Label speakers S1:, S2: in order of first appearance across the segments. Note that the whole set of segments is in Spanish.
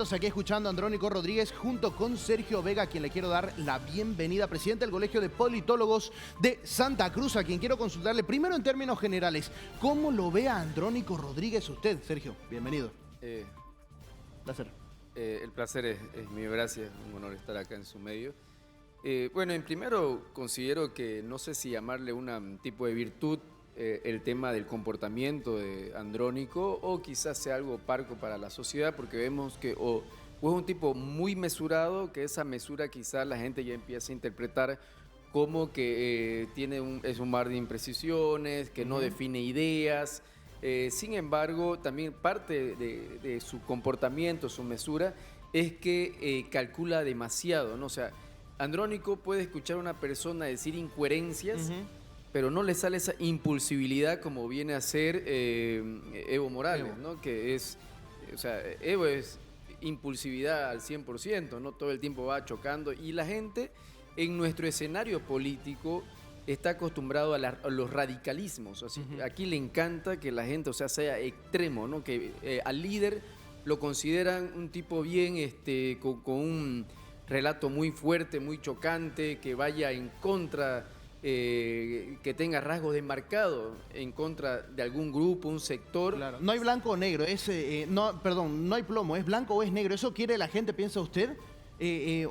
S1: Estamos aquí escuchando a Andrónico Rodríguez junto con Sergio Vega, a quien le quiero dar la bienvenida, presidente del Colegio de Politólogos de Santa Cruz, a quien quiero consultarle primero en términos generales. ¿Cómo lo ve a Andrónico Rodríguez usted, Sergio? Bienvenido. Placer.
S2: El placer es mío, gracias, un honor estar acá en su medio. Bueno, en primero considero que no sé si llamarle un tipo de virtud el tema del comportamiento de Andrónico o quizás sea algo parco para la sociedad, porque vemos que o es un tipo muy mesurado, que esa mesura quizás la gente ya empieza a interpretar como que es un mar de imprecisiones, que no define ideas. Sin embargo, también parte de su comportamiento, su mesura, es que calcula demasiado, ¿no? O sea, Andrónico puede escuchar a una persona decir incoherencias, pero no le sale esa impulsibilidad como viene a ser Evo Morales, ¿no? Que es, o sea, Evo es impulsividad al 100%, ¿no? Todo el tiempo va chocando y la gente en nuestro escenario político está acostumbrado a los radicalismos. Así, aquí le encanta que la gente, o sea, sea extremo, ¿no? Que al líder lo consideran un tipo bien, con un relato muy fuerte, muy chocante, que vaya en contra, que tenga rasgos desmarcados en contra de algún grupo, un sector.
S1: Claro. No hay blanco o negro, no hay plomo, es blanco o es negro. ¿Eso quiere la gente, piensa usted?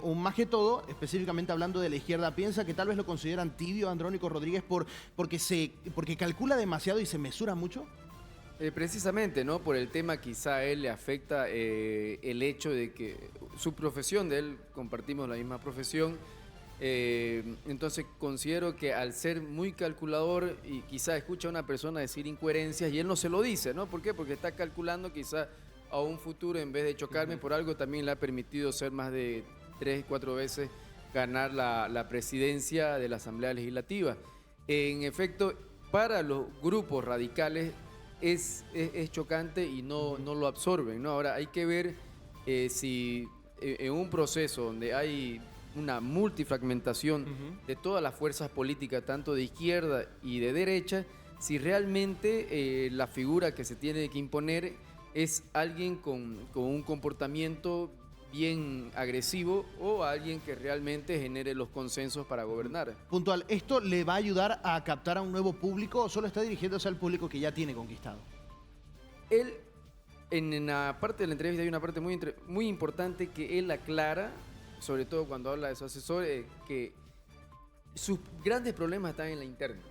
S1: O más que todo, específicamente hablando de la izquierda, piensa que tal vez lo consideran tibio a Andrónico Rodríguez porque calcula demasiado y se mesura mucho.
S2: Precisamente, ¿no? Por el tema quizá a él le afecta el hecho de que su profesión, de él compartimos la misma profesión, entonces considero que al ser muy calculador y quizá escucha a una persona decir incoherencias y él no se lo dice, ¿no? ¿Por qué? Porque está calculando quizá a un futuro, en vez de chocarme por algo, también le ha permitido ser más de 3, 4 veces ganar la presidencia de la Asamblea Legislativa. En efecto, para los grupos radicales es chocante y no lo absorben, ¿no? Ahora hay que ver si en un proceso donde hay una multifragmentación de todas las fuerzas políticas, tanto de izquierda y de derecha, si realmente la figura que se tiene que imponer es alguien con un comportamiento bien agresivo o alguien que realmente genere los consensos para gobernar.
S1: Puntual, ¿esto le va a ayudar a captar a un nuevo público o solo está dirigiéndose al público que ya tiene conquistado?
S2: Él, en la parte de la entrevista hay una parte muy importante que él aclara, sobre todo cuando habla de su asesor, que sus grandes problemas están en la interna.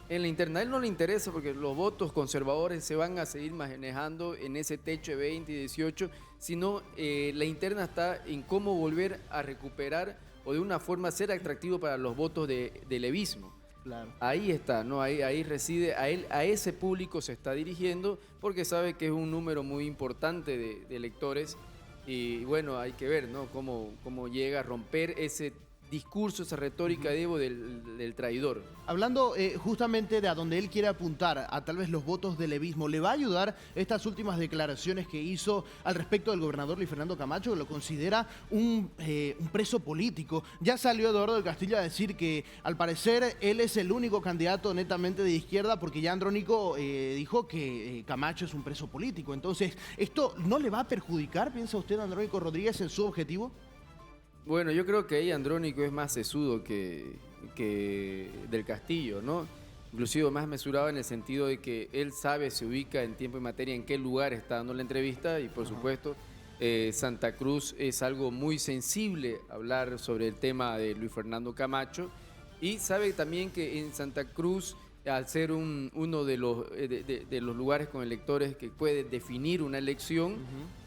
S2: En la interna a él no le interesa porque los votos conservadores se van a seguir manejando en ese techo de 20 y 18, sino la interna está en cómo volver a recuperar o de una forma ser atractivo para los votos de levismo.
S1: Claro.
S2: Ahí está, ¿no? Ahí reside, a ese público se está dirigiendo porque sabe que es un número muy importante de electores y bueno, hay que ver, ¿no? Cómo llega a romper ese discurso, esa retórica de Evo del traidor.
S1: Hablando justamente de a donde él quiere apuntar, a tal vez los votos del levismo, ¿le va a ayudar estas últimas declaraciones que hizo al respecto del gobernador Luis Fernando Camacho, que lo considera un preso político? Ya salió Eduardo del Castillo a decir que al parecer él es el único candidato netamente de izquierda porque ya Andrónico dijo que Camacho es un preso político. Entonces, ¿esto no le va a perjudicar, piensa usted, a Andrónico Rodríguez en su objetivo?
S2: Bueno, yo creo que ahí Andrónico es más sesudo que del Castillo, ¿no? Inclusive más mesurado en el sentido de que él sabe, se ubica en tiempo y materia en qué lugar está dando la entrevista y por supuesto Santa Cruz es algo muy sensible hablar sobre el tema de Luis Fernando Camacho y sabe también que en Santa Cruz, al ser uno de los lugares con electores que puede definir una elección,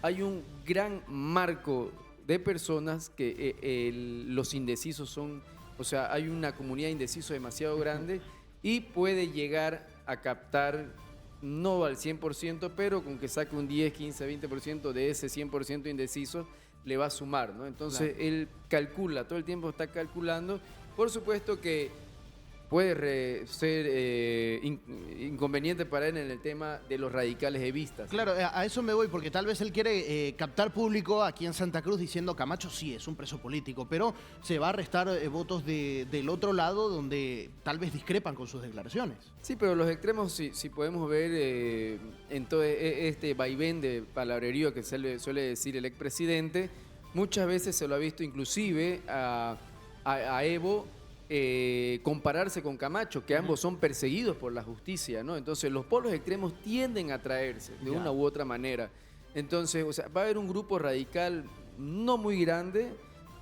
S2: hay un gran marco de personas que los indecisos son, o sea, hay una comunidad de indecisos demasiado grande y puede llegar a captar, no al 100%, pero con que saque un 10, 15, 20% de ese 100% indeciso, le va a sumar, ¿no? Entonces, claro, él calcula, todo el tiempo está calculando. Por supuesto que puede ser inconveniente para él en el tema de los radicales evistas.
S1: Claro, a eso me voy, porque tal vez él quiere captar público aquí en Santa Cruz diciendo Camacho sí es un preso político, pero se va a restar votos del otro lado donde tal vez discrepan con sus declaraciones.
S2: Sí, pero los extremos, si podemos ver en todo este vaivén de palabrerío que suele decir el expresidente, muchas veces se lo ha visto inclusive a Evo compararse con Camacho, que ambos son perseguidos por la justicia, ¿no? Entonces los polos extremos tienden a atraerse de una u otra manera. Entonces, o sea, va a haber un grupo radical no muy grande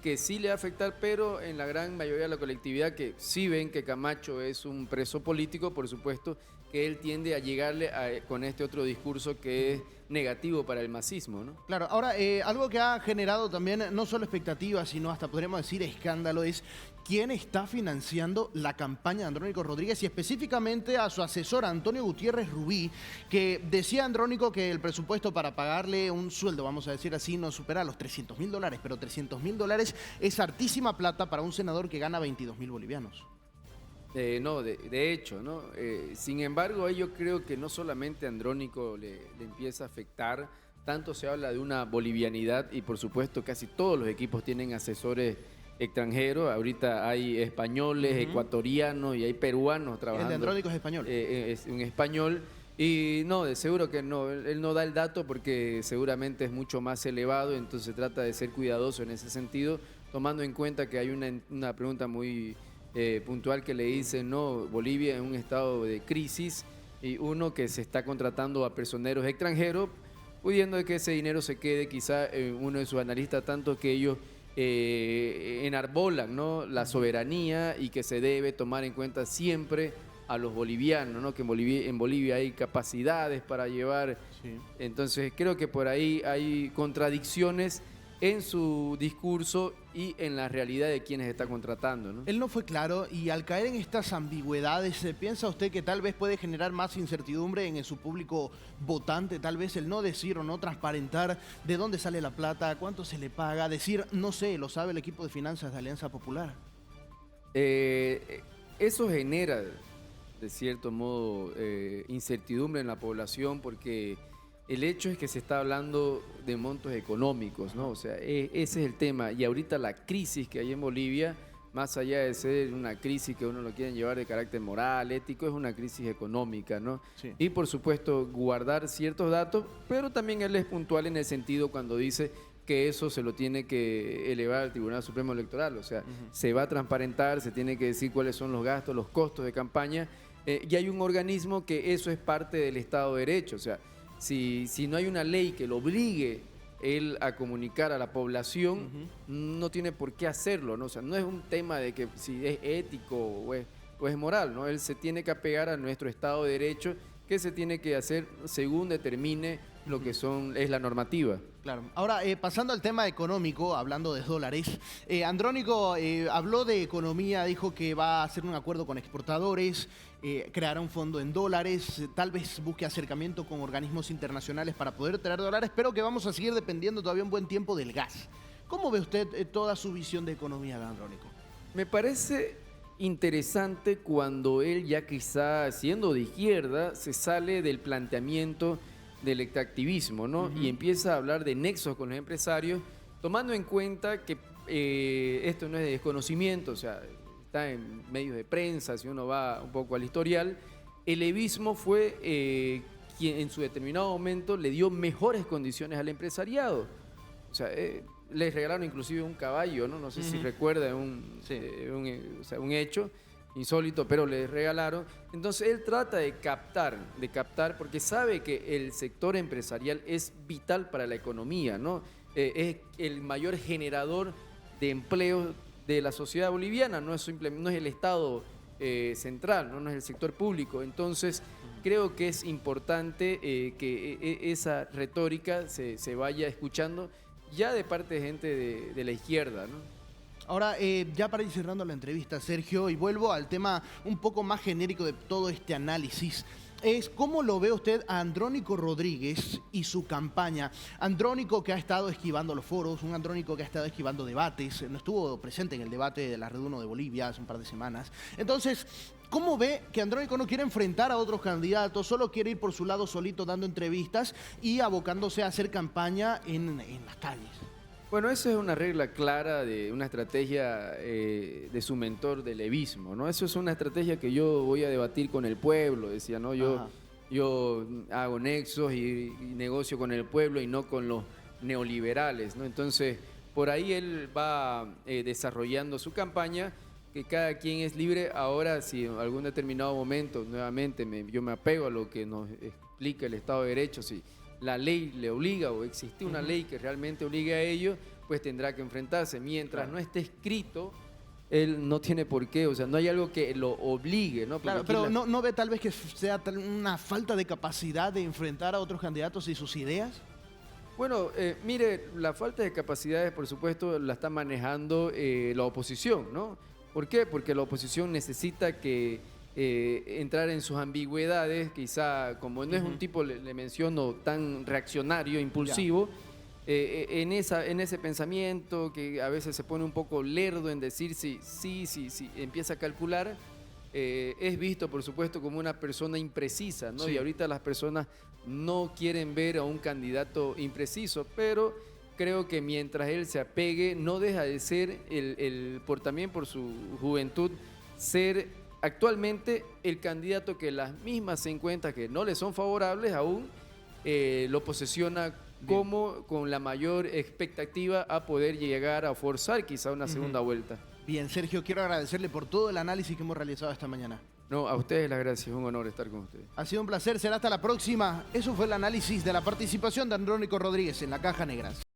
S2: que sí le va a afectar, pero en la gran mayoría de la colectividad que sí ven que Camacho es un preso político, por supuesto que él tiende a llegarle con este otro discurso que es negativo para el masismo, ¿no?
S1: Claro, ahora algo que ha generado también no solo expectativas, sino hasta podríamos decir escándalo, es quién está financiando la campaña de Andrónico Rodríguez y específicamente a su asesor Antonio Gutiérrez Rubí, que decía Andrónico que el presupuesto para pagarle un sueldo, vamos a decir así, no supera los $300.000, pero $300.000 es hartísima plata para un senador que gana 22.000 bolivianos.
S2: No, de hecho, ¿no? Sin embargo, yo creo que no solamente a Andrónico le empieza a afectar, tanto se habla de una bolivianidad y por supuesto casi todos los equipos tienen asesores extranjeros, ahorita hay españoles, ecuatorianos y hay peruanos trabajando.
S1: El de Andrónico es español.
S2: Es un español y no, de seguro que no, él no da el dato porque seguramente es mucho más elevado, entonces trata de ser cuidadoso en ese sentido, tomando en cuenta que hay una pregunta muy puntual que le dice, no, Bolivia es un estado de crisis y uno que se está contratando a personeros extranjeros, pudiendo que ese dinero se quede quizá uno de sus analistas, tanto que ellos enarbolan, ¿no?, la soberanía y que se debe tomar en cuenta siempre a los bolivianos, ¿no?, que en Bolivia hay capacidades para llevar. Sí. Entonces creo que por ahí hay contradicciones en su discurso y en la realidad de quienes está contratando, ¿no?
S1: Él no fue claro y al caer en estas ambigüedades, ¿piensa usted que tal vez puede generar más incertidumbre en su público votante? Tal vez el no decir o no transparentar de dónde sale la plata, cuánto se le paga, decir, no sé, lo sabe el equipo de finanzas de Alianza Popular.
S2: Eso genera, de cierto modo, incertidumbre en la población porque el hecho es que se está hablando de montos económicos, ¿no? O sea, ese es el tema. Y ahorita la crisis que hay en Bolivia, más allá de ser una crisis que uno lo quiere llevar de carácter moral, ético, es una crisis económica, ¿no? Sí. Y por supuesto, guardar ciertos datos, pero también él es puntual en el sentido cuando dice que eso se lo tiene que elevar al Tribunal Supremo Electoral. O sea, se va a transparentar, se tiene que decir cuáles son los gastos, los costos de campaña. Y hay un organismo que eso es parte del Estado de Derecho. O sea, si no hay una ley que lo obligue él a comunicar a la población, no tiene por qué hacerlo, ¿no? O sea, no es un tema de que si es ético o es moral, ¿no? Él se tiene que apegar a nuestro Estado de Derecho, que se tiene que hacer según determine lo que es la normativa.
S1: Claro. Ahora, pasando al tema económico, hablando de dólares, Andrónico habló de economía, dijo que va a hacer un acuerdo con exportadores, creará un fondo en dólares, tal vez busque acercamiento con organismos internacionales para poder traer dólares, pero que vamos a seguir dependiendo todavía un buen tiempo del gas. ¿Cómo ve usted toda su visión de economía de Andrónico?
S2: Me parece interesante cuando él, ya quizá siendo de izquierda, se sale del planteamiento del extractivismo, ¿no? Y empieza a hablar de nexos con los empresarios, tomando en cuenta que esto no es de desconocimiento, o sea, está en medios de prensa, si uno va un poco al historial. El evismo fue quien en su determinado momento le dio mejores condiciones al empresariado. O sea, les regalaron inclusive un caballo, ¿no? No sé si recuerda un hecho insólito, pero le regalaron. Entonces él trata de captar, porque sabe que el sector empresarial es vital para la economía, ¿no? Es el mayor generador de empleo de la sociedad boliviana, no es el Estado central, no es el sector público. Entonces creo que es importante que esa retórica se vaya escuchando ya de parte de gente de la izquierda, ¿no?
S1: Ahora, ya para ir cerrando la entrevista, Sergio, y vuelvo al tema un poco más genérico de todo este análisis. es cómo lo ve usted a Andrónico Rodríguez y su campaña. Andrónico que ha estado esquivando los foros, un Andrónico que ha estado esquivando debates, no estuvo presente en el debate de la Red 1 de Bolivia hace un par de semanas. Entonces, ¿cómo ve que Andrónico no quiere enfrentar a otros candidatos, solo quiere ir por su lado solito dando entrevistas y abocándose a hacer campaña en las calles?
S2: Bueno, esa es una regla clara de una estrategia de su mentor del levismo, ¿no? Eso es una estrategia que yo voy a debatir con el pueblo, decía, ¿no? Yo hago nexos y negocio con el pueblo y no con los neoliberales, ¿no? Entonces, por ahí él va desarrollando su campaña, que cada quien es libre. Ahora, si en algún determinado momento, nuevamente, yo me apego a lo que nos explica el Estado de Derecho, si la ley le obliga o existe una ley que realmente obligue a ello, pues tendrá que enfrentarse. Mientras no esté escrito, él no tiene por qué, o sea, no hay algo que lo obligue, ¿no?
S1: Claro, pero ¿no ve tal vez que sea una falta de capacidad de enfrentar a otros candidatos y sus ideas?
S2: Bueno, mire, la falta de capacidades, por supuesto, la está manejando la oposición, ¿no? ¿Por qué? Porque la oposición necesita que entrar en sus ambigüedades, quizá como no es un tipo, le menciono, tan reaccionario, impulsivo, en ese pensamiento que a veces se pone un poco lerdo en decir sí, empieza a calcular, es visto, por supuesto, como una persona imprecisa, ¿no? Sí. Y ahorita las personas no quieren ver a un candidato impreciso, pero creo que mientras él se apegue, no deja de ser, también por su juventud, ser actualmente el candidato que las mismas encuestas que no le son favorables aún, lo posesiona como con la mayor expectativa a poder llegar a forzar quizá una segunda vuelta.
S1: Bien, Sergio, quiero agradecerle por todo el análisis que hemos realizado esta mañana.
S2: No, a ustedes las gracias, es un honor estar con ustedes.
S1: Ha sido un placer, será hasta la próxima. Eso fue el análisis de la participación de Andrónico Rodríguez en la Caja Negra.